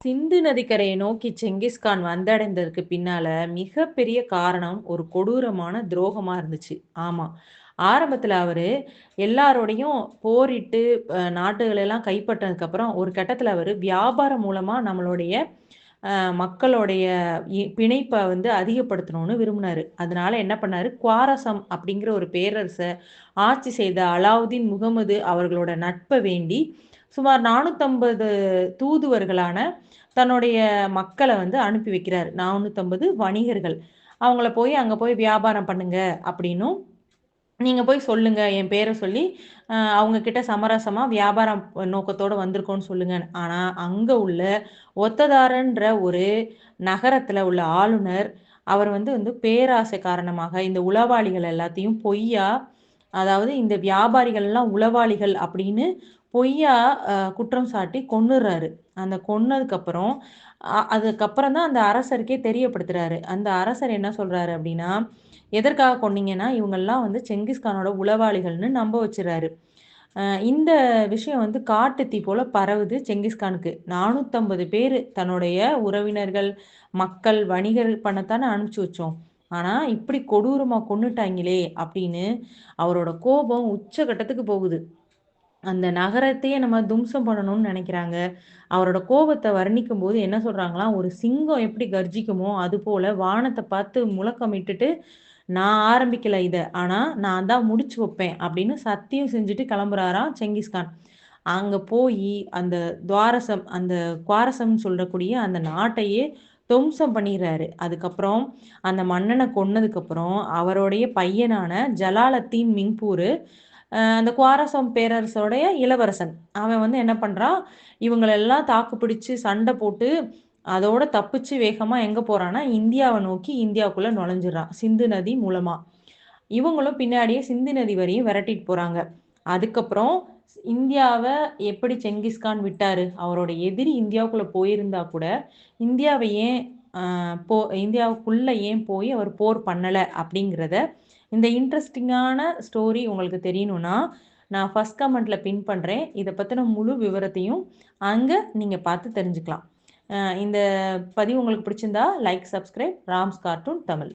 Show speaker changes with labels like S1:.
S1: சிந்து நதிக்கரையை நோக்கி செங்கிஸ்கான் வந்தடைந்ததற்கு பின்னால மிகப்பெரிய காரணம் ஒரு கொடூரமான துரோகமா இருந்துச்சு. ஆமா. ஆரம்பத்துல அவரு எல்லாரோடையும் போரிட்டு நாடுகள் எல்லாம் கைப்பற்றினதுக்கு அப்புறம் ஒரு கட்டத்துல அவரு வியாபாரம் மூலமா நம்மளுடைய மக்களுடைய பிணைப்ப வந்து அதிகப்படுத்தணும்னு விரும்பினாரு. அதனால என்ன பண்ணாரு, குவாரசம் அப்படிங்கிற ஒரு பேரரச ஆட்சி செய்த அலாவுதீன் முகமது அவர்களோட நட்ப வேண்டி சுமார் 450 தூதுவர்களான தன்னுடைய மக்கள வந்து அனுப்பி வைக்கிறாரு. 450 வணிகர்கள். அவங்கள போய் அங்க போய் வியாபாரம் பண்ணுங்க அப்படின்னும், நீங்க போய் சொல்லுங்க என் பேர சொல்லி, அவங்க கிட்ட சமரசமா வியாபாரம் நோக்கத்தோட வந்திருக்கோம்னு சொல்லுங்க. ஆனா, அங்க உள்ள ஒத்ததாரன்ற ஒரு நகரத்துல உள்ள ஆளுநர், அவர் வந்து வந்து பேராசை காரணமாக இந்த உளவாளிகள் எல்லாத்தையும் பொய்யா, அதாவது இந்த வியாபாரிகள்லாம் உளவாளிகள் அப்படின்னு பொய்யா குற்றம் சாட்டி கொன்னுறாரு. அந்த கொன்னதுக்கப்புறம், அதுக்கப்புறம் தான் அந்த அரசருக்கே தெரியப்படுத்துறாரு. அந்த அரசர் என்ன சொல்றாரு அப்படின்னா, எதற்காக கொன்னீங்கன்னா, இவங்கலாம் வந்து செங்கிஸ்கானோட உளவாளிகள்னு நம்ப வச்சுறாரு. அ இந்த விஷயம் வந்து காட்டுத்தீ போல பரவுது செங்கிஸ்கானுக்கு. 450 பேரு தன்னுடைய உறவினர்கள், மக்கள், வணிகர் பண்ணத்தானே அனுப்பிச்சு வச்சோம். ஆனா, இப்படி கொடூரமா கொன்னுட்டாய்ங்களே! அப்படின்னு அவரோட கோபம் உச்சகட்டத்துக்கு போகுது. அந்த நகரத்தையே நம்ம தும்சம் பண்ணணும்னு நெனைக்கிறாங்க. அவரோட கோபத்த வர்ணிக்கும்போது என்ன சொல்றாங்களாம், ஒரு சிங்கம் எப்படி கர்ஜிக்குமோ, அதுபோல வானத்த பார்த்து முழக்கமிட்டுட்டு, "நான் ஆரம்பிக்கல இத. ஆனா, நான் தான் முடிச்சு வைப்பேன்." அப்படின்னு சத்தியம் செஞ்சுட்டு கிளம்புறாராம் செங்கிஸ்கான். அங்க போயி அந்த அந்த குவாரசம்னு சொல்லக்கூடிய அந்த நாட்டையே துவம்சம் பண்ணிர்றாரு. அதுக்கப்புறம் அந்த மன்னன கொன்னதுக்கப்புறம், அவருடைய பையனான ஜலாலத்தீன் மிங்பூரு அந்த குவாரசம் பேரரசோடைய இளவரசன். அவன் வந்து என்ன பண்றான், இவங்களெல்லாம் தாக்கு பிடிச்சு சண்ட போட்டு, அதோட தப்பிச்சு வேகமா எங்க போறான்னா, இந்தியாவ நோக்கி இந்தியாவுக்குள்ள நுழைஞ்சுறான். சிந்து நதி மூலமா. இவங்களும் பின்னாடியே சிந்து நதி வரையும் விரட்டிட்டு போறாங்க. அதுக்கப்புறம் இந்தியாவ எப்படி செங்கிஸ்கான் விட்டாரு? அவரோட எதிரி இந்தியாவுக்குள்ள போயிருந்தா கூட, இந்தியாவ ஏன் அ போ இந்தியாவுக்குள்ள ஏன் போய் அவர் போர் பண்ணல? அப்படிங்கிறத இந்த இன்ட்ரஸ்டிங்கான ஸ்டோரி உங்களுக்கு தெரியணும்னா, நான் ஃபர்ஸ்ட் கமெண்ட்ல பின் பண்றேன். இத பத்தின முழு விவரத்தையும் அங்க நீங்க பார்த்து தெரிஞ்சுக்கலாம். இந்த பதிவு உங்களுக்கு பிடிச்சிருந்தா like, subscribe rams cartoon Tamil.